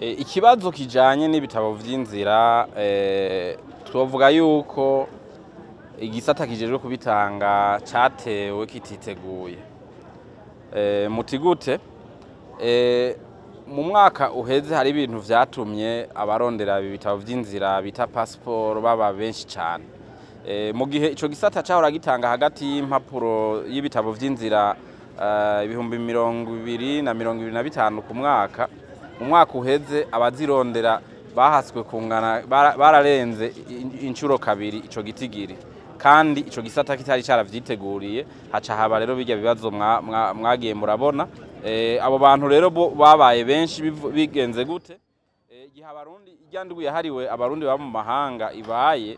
Ikibazo kijanye n'ibitabo vy'inzira twovuga yuko igisata kijejwe kubitanga catewe kititeguye. Muti gute? Mu mwaka uheze hari ibintu vyatumye abarondera ibitabo vy'inzira bita passport baba benshi cane. Mu gihe ico gisata cahora gitanga hagati y'impapuro y'ibitabo vy'inzira ibihumbi 20 na 25 ku mwaka, mu mwaka uheze abazirondera bahaswe kungana bararenze incuro kabiri ico gitigiri, kandi ico gisata kitari caravyiteguriye, haca haba rero birya bibazo mwagiye murabona. Abo bantu rero babaye benshi bigenze gute? Igihe abarundi iryandwi yahariwe abarundi baba mu mahanga ibaye,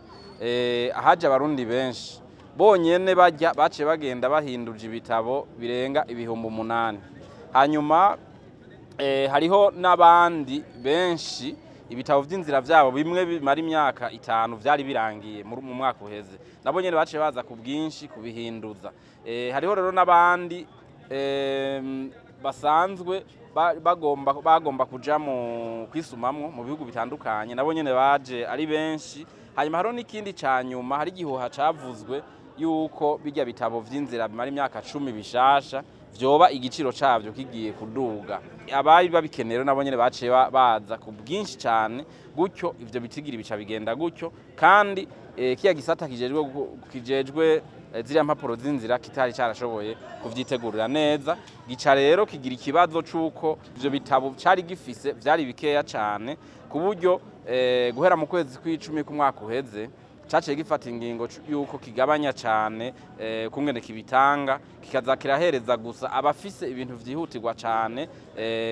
ahaje abarundi benshi bonyene bace bagenda bahinduje ibitabo birenga ibihumbi 8. Hanyuma hariho n'abandi benshi ibitabo vy'inzira vyabo bimwe bimara imyaka 5 vyari birangiye mu mwaka uheze, nabo nyene bace baza ku bwinshi kubihinduza. Hariho rero n'abandi basanzwe bagomba kuja mu kwisumamwo mu bihugu bitandukanye, nabo nyene baje ari benshi. Hanyuma hariho n'ikindi ca nyuma, hari igihuha cavuzwe yuko birya bitabo vy'inzira bimara imyaka 10 bishasha vyoba igiciro cavyo kigiye kuduga. Abari babikenera nabo nyene baciye baza ku bwinshi cyane, gutyo ivyo bitigiri bica bigenda gutyo, kandi kiya gisata kijejwe ziriya mpapuro z'inzira kitari carashoboye kuvyitegurira neza, gica rero kigira ikibazo c'uko ivyo bitabo cari gifise vyari bikeya cane, ku buryo guhera mu kwezi kw'icumi ku mwaka uheze caciye gifata ingingo yuko kigabanya cane kungene kibitanga, kikaza kirahereza gusa abafise ibintu vyihutirwa cane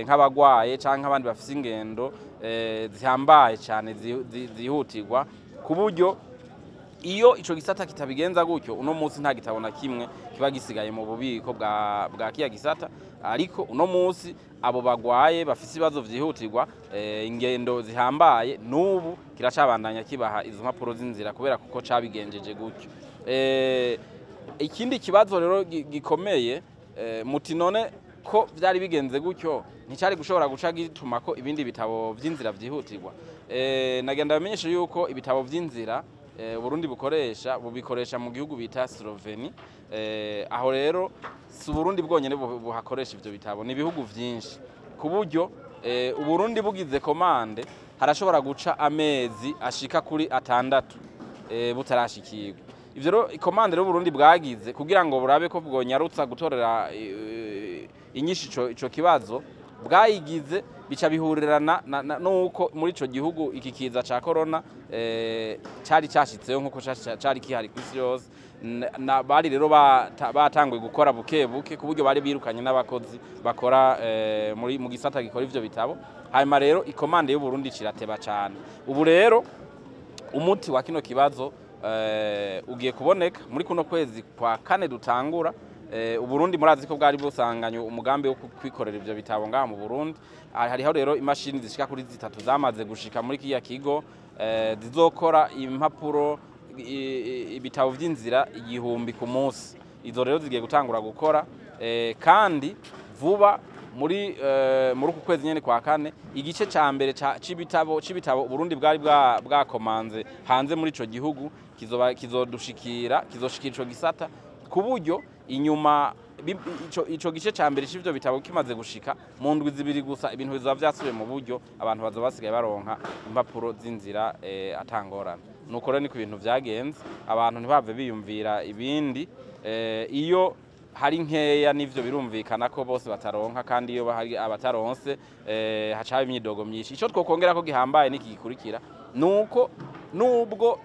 nk'abagwaye canke abandi bafise ingendo zihambaye cane zihutirwa, ku buryo iyo ico gisata kitabigenza gutyo, uno munsi nta gitabo na kimwe kiba gisigaye mu bubiko bwa kiya gisata. Ariko uno munsi abo bagwaye bafise ibibazo vyihutirwa, ingendo zihambaye, n'ubu kiracabandanya kibaha izo mpapuro z'inzira kubera kuko cabigenjeje gutyo. Ikindi kibazo rero gikomeye, muti none ko vyari bigenze gutyo nticari gushobora guca gituma ko ibindi bitabo vy'inzira vyihutirwa. Nagenda bamenyesha yuko ibitabo vy'inzira Burundi bubikoresha mu gihugu bita Sloveni. Aho rero si Burundi bwonyene buhakoresha ivyo bitabo, ni ibihugu vyinshi, ku buryo Uburundi bugize komande harashobora guca amezi ashika kuri 6 butarashikirwa. Ivyo rero ikomande rero Burundi bwagize kugira ngo burabe ko bwonyarutsa gutorera inyinshi ico kibazo, bwayigize bica bihurirana nuko muri ico gihugu iki kiza ca corona cari cashitseho nkuko cari kihari kw'isi yose. Bari rero batanguye gukora buke buke, ku buryo bari birukanye n'abakozi bakora mu gisata gikora ivyo bitabo. Hanyuma rero ikomande y'u Burundi cirateba cane. Ubu rero umuti wa kino kibazo ugiye kuboneka muri kuno kwezi kwa 4 dutangura. Uburundi murazi ko bwari busanganye umugambi wo kwikorera ivyo bitabo ngaha mu Burundi. Hariho rero imashini zishika kuri 3 zamaze gushika muri kiya kigo, zizokora impapuro ibitabo vy'inzira 1000 ku munsi. Izo rero zigiye gutangura gukora, kandi vuba muri uku kwezi nyene kwa 4 igice ca mbere c'ibitabo Burundi bwari bwakomanze hanze muri ico gihugu kizoshikira ico gisata, ku buryo inyuma ico gice ca mbere c'ivyo bitabo kimaze gushika mu ndwi 2 gusa, ibintu bizoba vyasubiye mu buryo, abantu bazoba basigaye baronka impapuro z'inzira atangorana. Nuko rero niko ibintu vyagenze, abantu ntibave biyumvira ibindi. Iyo hari nkeya n'ivyo birumvikana ko bose bataronka, kandi iyo hari abataronse haca imyidogo myinshi. Ico twokongera ko gihambaye n'iki gikurikira, nuko nubwo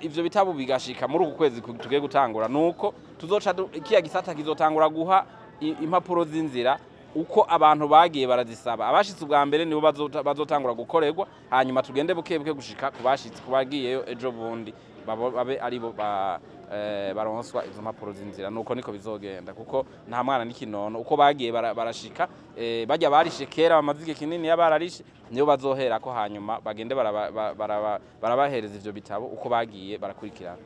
ivyo bitabo bigashika muri uku kwezi tugiye gutangura, nuko tuzoca kiya gisata kizotangura guha impapuro z'inzira uko abantu bagiye barazisaba. Abashitse ubwa mbere nibo bazotangura gukorerwa, hanyuma tugende buke buke gushika kubashitse kubagiyeyo ejo bundi babe aribo baronswa izo mpapuro z'inzira. Nuko niko bizogenda, kuko nta mwana n'ikinono uko bagiye barashika, bajya barishe kera bamaze igihe kinini yabararishe, niyo bazohera ko hanyuma bagende barabahereza ivyo bitabo uko bagiye barakurikirana.